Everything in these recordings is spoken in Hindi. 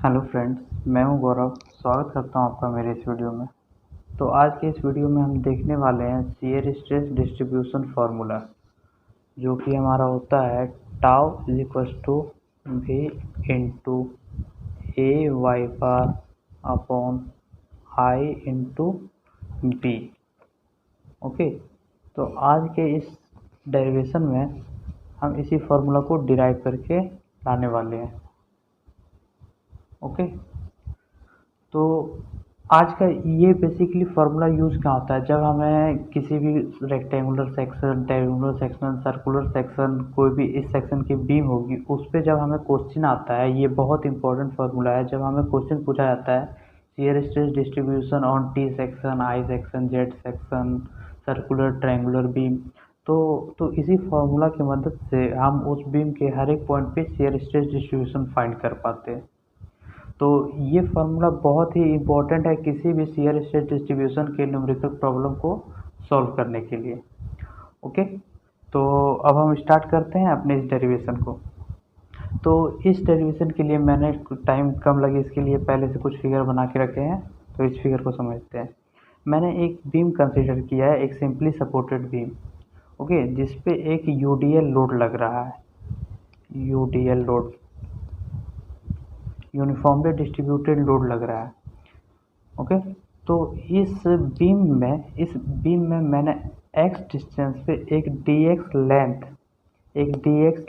हेलो फ्रेंड्स, मैं हूं गौरव। स्वागत करता हूं आपका मेरे इस वीडियो में। तो आज के इस वीडियो में हम देखने वाले हैं शियर स्ट्रेस डिस्ट्रीब्यूशन फार्मूला, जो कि हमारा होता है tau is equal to V into A Y bar upon I into B. Okay, तो आज के इस डेरिवेशन में हम इसी फार्मूला को डिराइव करके लाने वाले हैं। ओके, तो आज का ये बेसिकली फार्मूला यूज़ क्या होता है जब हमें किसी भी rectangular section, triangular section, circular section, कोई भी इस सेक्शन की बीम होगी उस पर जब हमें क्वेश्चन आता है। ये बहुत इंपॉर्टेंट फार्मूला है। जब हमें क्वेश्चन पूछा जाता है shear stress distribution on T section, I section, Z section, circular, triangular beam, तो इसी फार्मूला की मदद से हम उस बीम के हर एक पॉइंट पे शियर स्ट्रेस डिस्ट्रीब्यूशन फाइंड कर पाते हैं। तो ये फार्मूला बहुत ही इम्पोर्टेंट है किसी भी शियर स्ट्रेस डिस्ट्रीब्यूशन के न्यूमेरिकल प्रॉब्लम को सॉल्व करने के लिए। ओके, तो अब हम स्टार्ट करते हैं अपने इस डेरिवेशन को। तो इस डेरिवेशन के लिए मैंने टाइम कम लगे इसके लिए पहले से कुछ फिगर बना के रखे हैं। तो इस फिगर को समझते हैं। मैंने एक बीम कंसीडर किया है, एक सिंपली सपोर्टेड बीम। ओके, जिसपे एक यूडीएल लोड लग रहा है। UDL load, uniformly distributed load लग रहा है। ओके, तो इस बीम में मैंने एक्स डिस्टेंस पे एक डीएक्स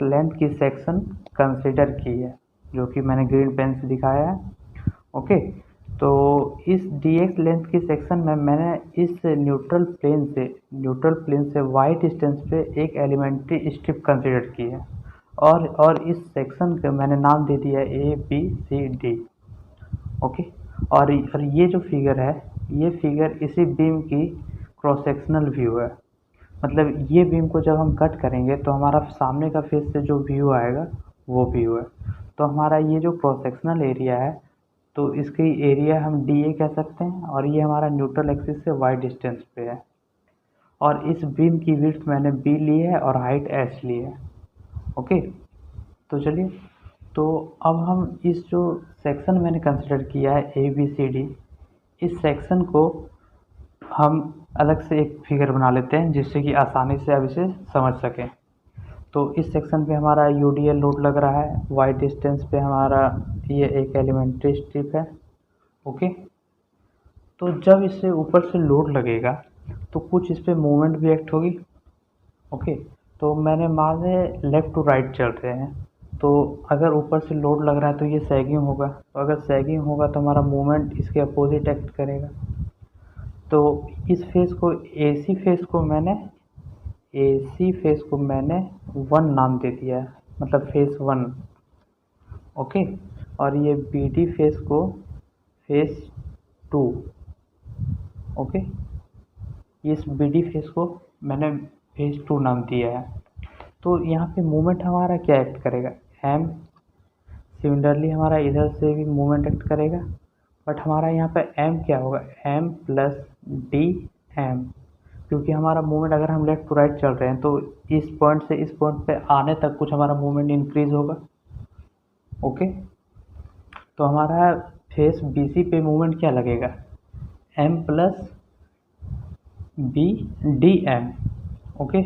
लेंथ की सेक्शन कंसीडर की है, जो कि मैंने ग्रीन पेन से दिखाया है। ओके, तो इस डीएक्स लेंथ की सेक्शन में मैंने इस न्यूट्रल प्लेन से वाई डिस्टेंस पे एक एलिमेंट्री स्ट्रिप कंसीडर की है। और इस सेक्शन का मैंने नाम दे दिया है A B C D. Okay, और ये जो फिगर है, ये फिगर इसी बीम की क्रॉस सेक्शनल व्यू है। मतलब ये बीम को जब हम कट करेंगे तो हमारा सामने का फेस से जो व्यू आएगा वो व्यू है। तो हमारा ये जो क्रॉस सेक्शनल एरिया है, तो इसकी एरिया हम डी ए कह सकते हैं। और ये हमारा न्यूट्रल एक्सिस से वाई डिस्टेंस पे है। और इस बीम की विड्थ मैंने बी ली है और हाइट एच ली है। ओके, तो चलिए, तो अब हम इस जो सेक्शन मैंने कंसिडर किया है ए बी सी डी, इस सेक्शन को हम अलग से एक फिगर बना लेते हैं जिससे कि आसानी से अब इसे समझ सकें। तो इस सेक्शन पे हमारा यूडीएल लोड लग रहा है, वाई डिस्टेंस पे हमारा ये एक एलिमेंट्री स्ट्रिप है। ओके, तो जब इससे ऊपर से लोड लगेगा तो कुछ इस पर मूवमेंट भी एक्ट होगी। ओके, तो मैंने मान लें लेफ़्ट टू राइट चल रहे हैं, तो अगर ऊपर से लोड लग रहा है तो ये सैगिंग होगा। तो अगर सैगिंग होगा तो हमारा मूवमेंट इसके अपोजिट एक्ट करेगा। तो इस फेस को एसी फेस को मैंने 1 नाम दे दिया है, मतलब फेस 1। ओके, और ये बीडी फेस को फेस 2। ओके, इस बीडी फेस को मैंने फेस 2 नाम दिया है। तो यहाँ पे मूवमेंट हमारा क्या एक्ट करेगा, एम। सिमिलरली हमारा इधर से भी मूवमेंट एक्ट करेगा, बट हमारा यहाँ पे एम क्या होगा, एम प्लस डी एम। क्योंकि हमारा मूवमेंट अगर हम लेफ्ट टू राइट चल रहे हैं तो इस पॉइंट से इस पॉइंट पे आने तक कुछ हमारा मूवमेंट इंक्रीज होगा। ओके, तो हमारा फेस बीसी पे मूवमेंट क्या लगेगा, M plus B D M. Okay,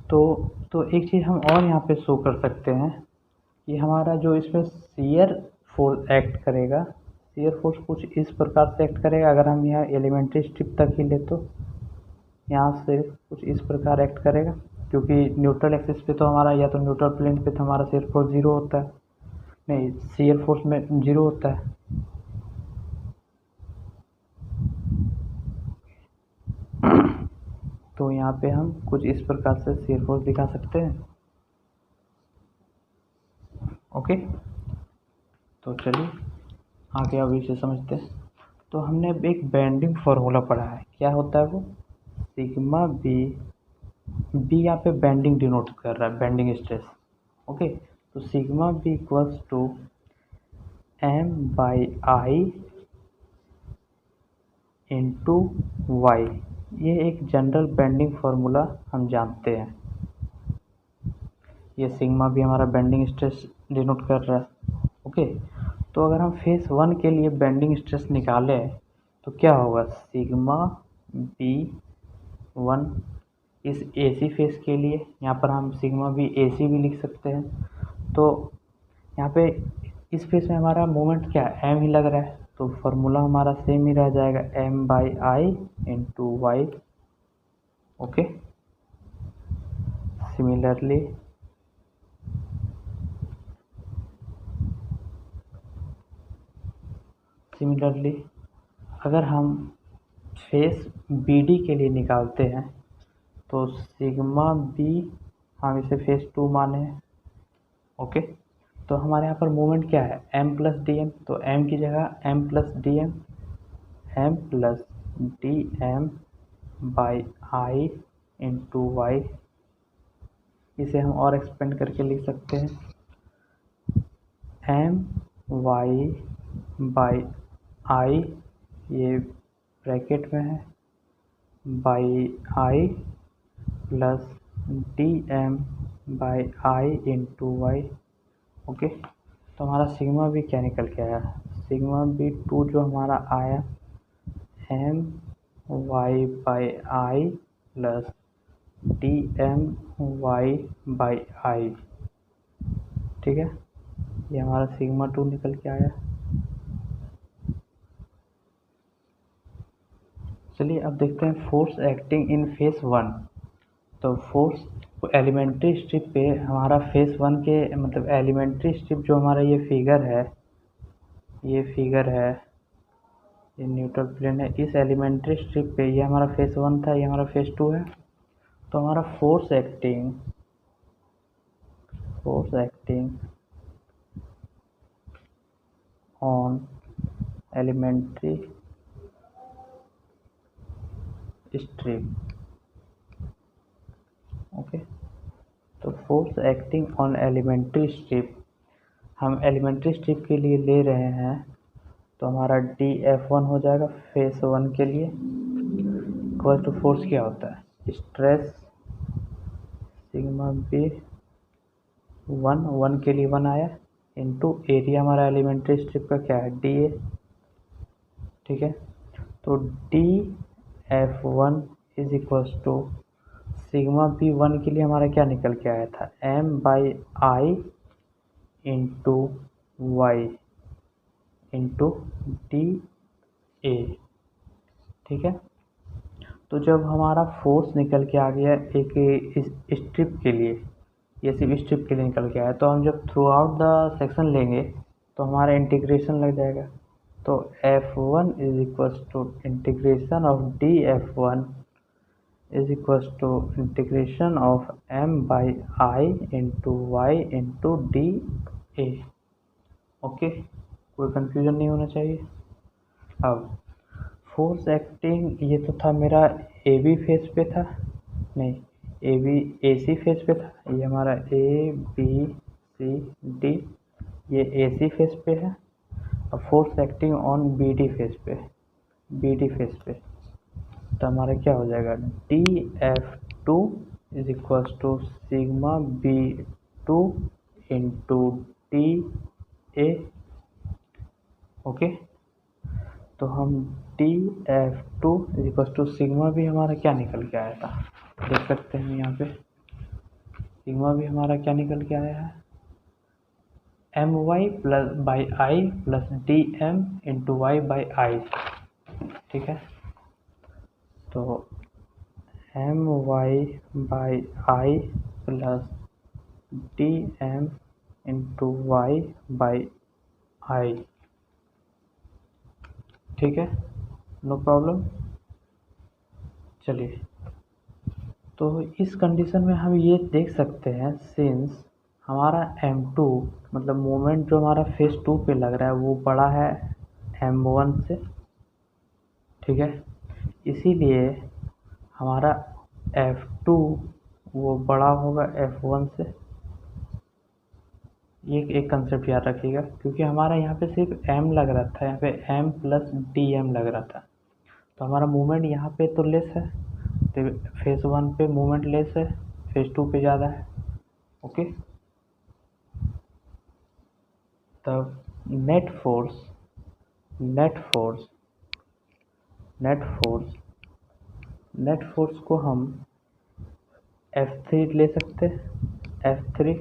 तो एक चीज़ हम और यहाँ पे शो कर सकते हैं कि हमारा जो इसमें शियर फोर्स एक्ट करेगा, शियर फोर्स कुछ इस प्रकार से एक्ट करेगा। अगर हम यहाँ एलिमेंट्री स्ट्रिप तक ही ले तो यहाँ से कुछ इस प्रकार एक्ट करेगा, क्योंकि न्यूट्रल एक्सिस पे तो हमारा, या तो न्यूट्रल प्लेन पे तो हमारा शियर फोर्स जीरो होता है, नहीं शियर फोर्स में जीरो होता है। तो यहाँ पे हम कुछ इस प्रकार से शियर फोर्स दिखा सकते हैं। ओके, तो चलिए आगे अब इसे समझते हैं। तो हमने एक बेंडिंग फार्मूला पढ़ा है, क्या होता है वो, सिग्मा बी। बी यहाँ पे बेंडिंग डिनोट कर रहा है, बेंडिंग स्ट्रेस। ओके, तो sigma B equals to M by I into Y. ये एक जनरल बेंडिंग फार्मूला हम जानते हैं। ये सिग्मा भी हमारा बेंडिंग स्ट्रेस डिनोट कर रहा है। ओके, तो अगर हम फेस 1 के लिए बेंडिंग स्ट्रेस निकालें तो क्या होगा, सिग्मा B1 इस AC फेस के लिए, यहाँ पर हम सिग्मा B AC भी लिख सकते हैं। तो यहाँ पे इस फेस में हमारा मोमेंट क्या है, m ही लग रहा है, तो फॉर्मूला हमारा सेम ही रह जाएगा, m/i × y। ओके, सिमिलरली अगर हम फेस BD के लिए निकालते हैं तो सिग्मा B हम इसे फेस 2 माने हैं। ओके, तो हमारे यहाँ पर मोमेंट क्या है, m+dm, तो m की जगह m+dm, m+dm/i × y। इसे हम और एक्सपेंड करके लिख सकते हैं, my/i, ये ब्रैकेट में है, i + dm/i × y। ओके, तो हमारा सिग्मा भी क्या निकल के आया, सिग्मा B2 जो हमारा आया my/i + dmy/i। ठीक है, ये हमारा सिग्मा 2 निकल के आया। चलिए अब देखते हैं फोर्स एक्टिंग इन फेस 1। तो फोर्स एलिमेंट्री स्ट्रिप पे हमारा फेस 1 के मतलब एलिमेंट्री स्ट्रिप जो हमारा ये फिगर है, ये न्यूट्रल प्लेन है, इस एलिमेंट्री स्ट्रिप पे ये हमारा फेस 1 था, ये हमारा फेस 2 है। तो हमारा force acting on elementary strip. Okay, तो force acting on elementary strip हम एलिमेंट्री स्ट्रिप के लिए ले रहे हैं, तो हमारा dF1 हो जाएगा फेस 1 के लिए, इक्वल टू फोर्स क्या होता है, स्ट्रेस सिग्मा B1 के लिए 1 आया इंटू एरिया हमारा एलिमेंट्री स्ट्रिप का क्या है, dA। ठीक है, तो dF1 is equal to sigma B1 के लिए हमारा क्या निकल के आया था, m/i × y × dA। ठीक है, तो जब हमारा फोर्स निकल के आ गया एक स्ट्रिप के लिए, ये सिर्फ स्ट्रिप के लिए निकल के आया, तो हम जब थ्रू आउट द सेक्शन लेंगे तो हमारा इंटीग्रेशन लग जाएगा। तो F1 is equal to integration of dF1 is equal to integration of m/i × y × dA। Okay, कोई कंफ्यूजन नहीं होना चाहिए। अब फोर्स एक्टिंग, ये तो था मेरा AB फेस पे था, नहीं AC फेस पे था, ये हमारा ABCD ये AC फेस पे है। अब force acting on BD face पे, तो हमारा क्या हो जाएगा, dF2 is equal to sigma B2 × dA। Okay, तो हम dF2 is equal to sigma भी हमारा क्या निकल के आया था, देख सकते हैं यहाँ पे सिग्मा भी हमारा क्या निकल के आया है, my/i + dm × y/i। ठीक है, तो my/i + dm × y/i। ठीक है, नो प्रॉब्लम। चलिए, तो इस कंडीशन में हम ये देख सकते हैं, सिंस हमारा m2 मतलब मोमेंट जो हमारा फेस 2 पे लग रहा है वो बड़ा है m1 से। ठीक है, इसीलिए हमारा F2 वो बड़ा होगा F1 से। ये एक कंसेप्ट याद रखिएगा, क्योंकि हमारा यहाँ पे सिर्फ m लग रहा था, यहाँ पे m + dm लग रहा था, तो हमारा मूवमेंट यहाँ पे तो लेस है, तो फेस 1 पे मूवमेंट लेस है, फेस 2 पे ज़्यादा है। ओके, तब net force net force net force net force को हम F3 ले सकते हैं, F3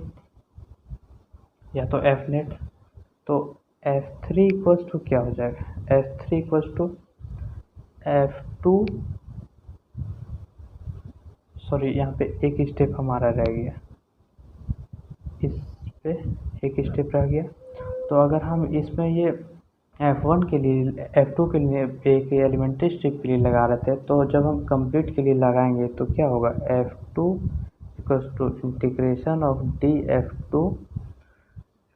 या तो F नेट। तो F3 इक्वल्स टू क्या हो जाएगा, F3 equals to F2, sorry यहाँ पे एक स्टेप हमारा रह गया, इस पे एक स्टेप रह गया। तो अगर हम इसमें ये F1 के लिए, F2 के लिए एक एलिमेंट्री स्ट्रिप के लिए लगा रहे थे, तो जब हम कंप्लीट के लिए लगाएंगे तो क्या होगा, F2 equals to integration of dF2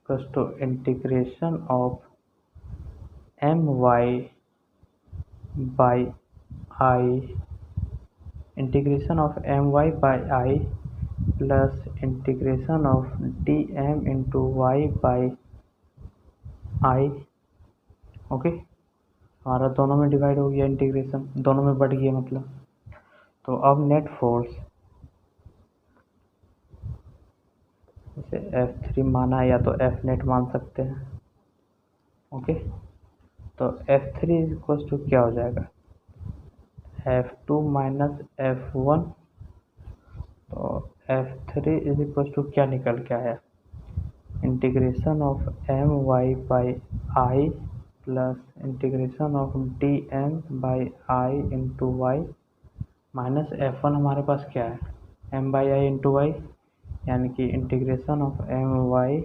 equals to integration of my by I, integration of my by I plus integration of dm into y by I। Okay, हमारा दोनों में डिवाइड हो गया, इंटीग्रेशन दोनों में बढ़ गया मतलब। तो अब नेट फोर्स इसे F3 माना या तो F नेट मान सकते हैं। ओके, तो F3 इक्वल्स टू क्या हो जाएगा, F2 माइनस F1। तो F3 इज इक्वल्स टू क्या निकल के आया, integration of my by I plus integration of dm by I into Y minus F1 हमारे पास क्या है, m by I into Y, यानी कि integration of my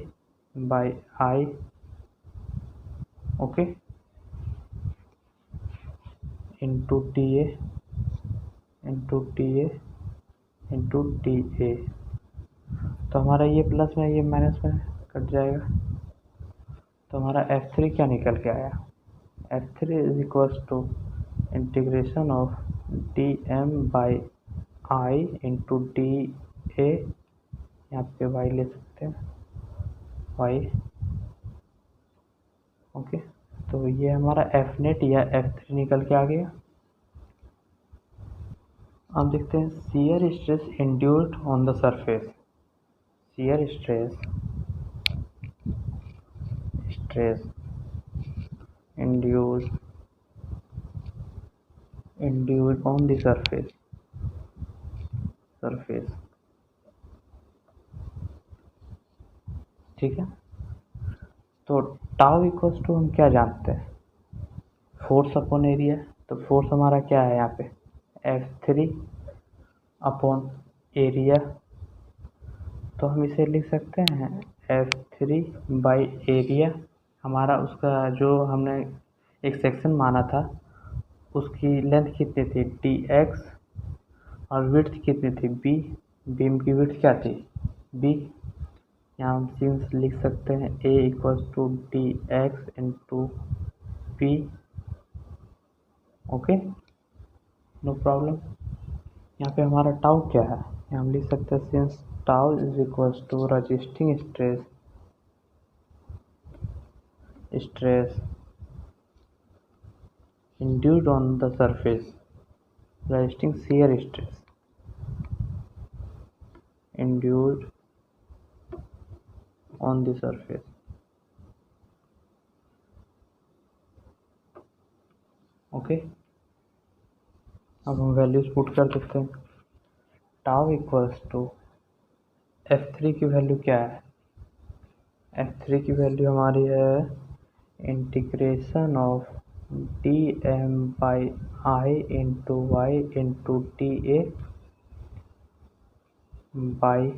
by I। Okay, into TA into TA into TA। तो हमारा ये प्लस में ये माइनस में कट जाएगा। तो हमारा F3 क्या निकल के आया, F3 is equals to integration of dm by I into DA, यहाँ पे y ले सकते हैं, y। ओके, तो ये हमारा F नेट या F3 निकल के आ गया। अब देखते हैं shear stress induced on the surface. Shear stress induced on the surface। ठीक है, तो टाउ इक्वल्स टू हम क्या जानते हैं, फोर्स अपॉन एरिया। तो फोर्स हमारा क्या है यहाँ पे, F3 अपॉन एरिया। तो हम इसे लिख सकते हैं F3 बाई एरिया। हमारा उसका जो हमने एक सेक्शन माना था उसकी लेंथ कितनी थी, dx, और विड्थ कितनी थी, b। बीम की विड्थ क्या थी, b। यहाँ हम सीन्स लिख सकते हैं A equals to dx into p। Okay, no problem. यहाँ पे हमारा टाउ क्या है, यहाँ हम लिख सकते हैं since tau is equals to resisting stress induced on the surface, resisting shear stress induced on the surface। Okay, अब हम वैल्यूज पुट कर देते हैं। टाउ इक्वल्स टू F3 की वैल्यू क्या है, F3 की वैल्यू हमारी है integration of dm by I into Y into TA by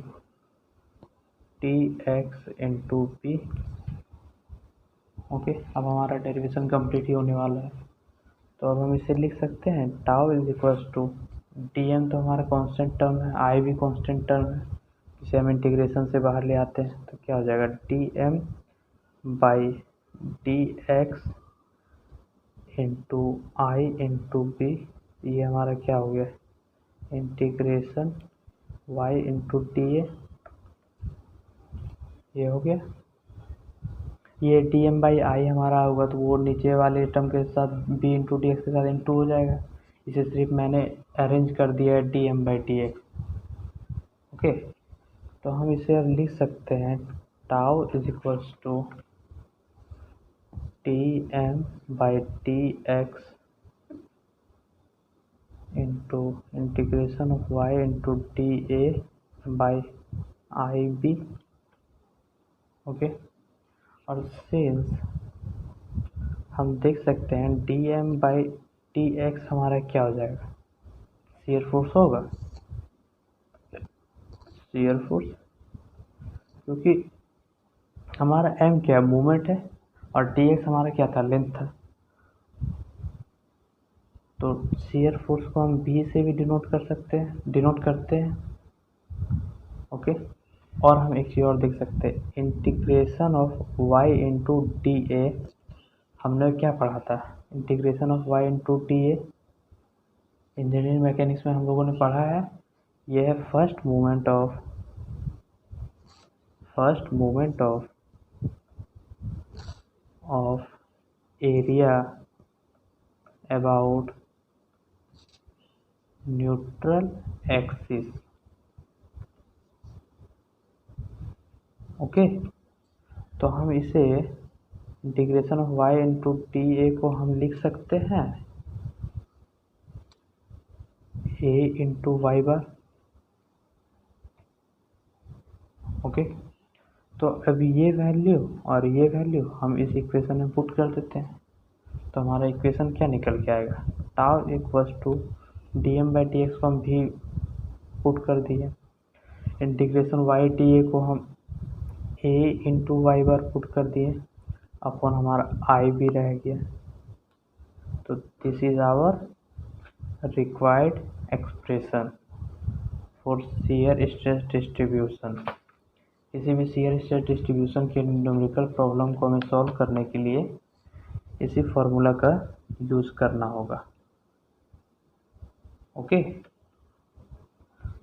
dx into p। Okay, अब हमारा डेरिवेशन कंप्लीट ही होने वाला है। तो अब हम इसे लिख सकते हैं tau is equals to dm, तो हमारा कांस्टेंट टर्म है, I भी कांस्टेंट टर्म है, इसे हम इंटीग्रेशन से बाहर ले आते हैं तो क्या हो जाएगा, dm by dx into I into b। ये हमारा क्या हो गया, इंटीग्रेशन y इंटू TA, ये हो गया। ये dm बाई आई हमारा होगा तो वो नीचे वाले टर्म के साथ b इंटू डी एक्स के साथ इंटू हो जाएगा। इसे सिर्फ मैंने अरेंज कर दिया है dm बाई dx। ओके, तो हम इसे अब लिख सकते हैं tau is equals to Tm by Tx into integration of y into dA by IB। Okay, और सिंस हम देख सकते हैं dm by dx हमारा क्या हो जाएगा, शियर फोर्स होगा, शियर फोर्स, क्योंकि हमारा m क्या मूवमेंट है और dx हमारा क्या था, लेंथ था। तो शियर फोर्स को हम v से भी डिनोट करते हैं। ओके, और हम एक चीज़ और देख सकते हैं, integration of y into D A, हमने क्या पढ़ा था, integration of y into D A engineering mechanics में हम लोगों ने पढ़ा है। यह है first movement of area about neutral axis. Okay, तो हम इसे integration of y into T A को हम लिख सकते हैं a into Y bar. Okay, तो अब ये वैल्यू और ये वैल्यू हम इस इक्वेशन में पुट कर देते हैं, तो हमारा इक्वेशन क्या निकल के आएगा, tau equals to D M by D X को हम भी पुट कर दिए, इंटीग्रेशन वाई टी ए को हम a into Y bar put कर दिए, अपन हमारा आई भी रह गया। तो this is our required expression for shear stress distribution. किसी भी शियर स्ट्रेस डिस्ट्रीब्यूशन के न्यूमेरिकल प्रॉब्लम को हमें सॉल्व करने के लिए इसी फॉर्मूला का यूज़ करना होगा। ओके,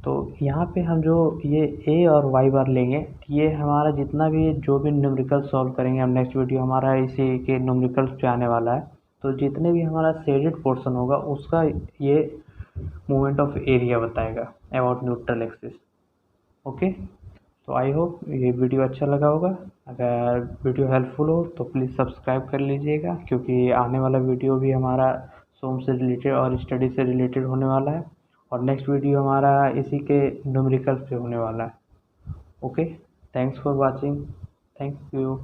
तो यहाँ पे हम जो ये a और y बार लेंगे, ये हमारा जितना भी जो भी न्यूमेरिकल सॉल्व करेंगे, हम नेक्स्ट वीडियो हमारा इसी के न्यूमेरिकल्स पे आने वाला है, तो जितने भी हमारा शेडेड पोर्शन होगा उसका ये मूवमेंट ऑफ एरिया बताएगा अबाउट न्यूट्रल एक्सिस। ओके, तो आई होप ये वीडियो अच्छा लगा होगा। अगर वीडियो हेल्पफुल हो तो प्लीज़ सब्सक्राइब कर लीजिएगा, क्योंकि आने वाला वीडियो भी हमारा सोम से रिलेटेड और स्टडी से रिलेटेड होने वाला है, और नेक्स्ट वीडियो हमारा इसी के न्यूमेरिकल पे होने वाला है। Okay, thanks for watching, thank you.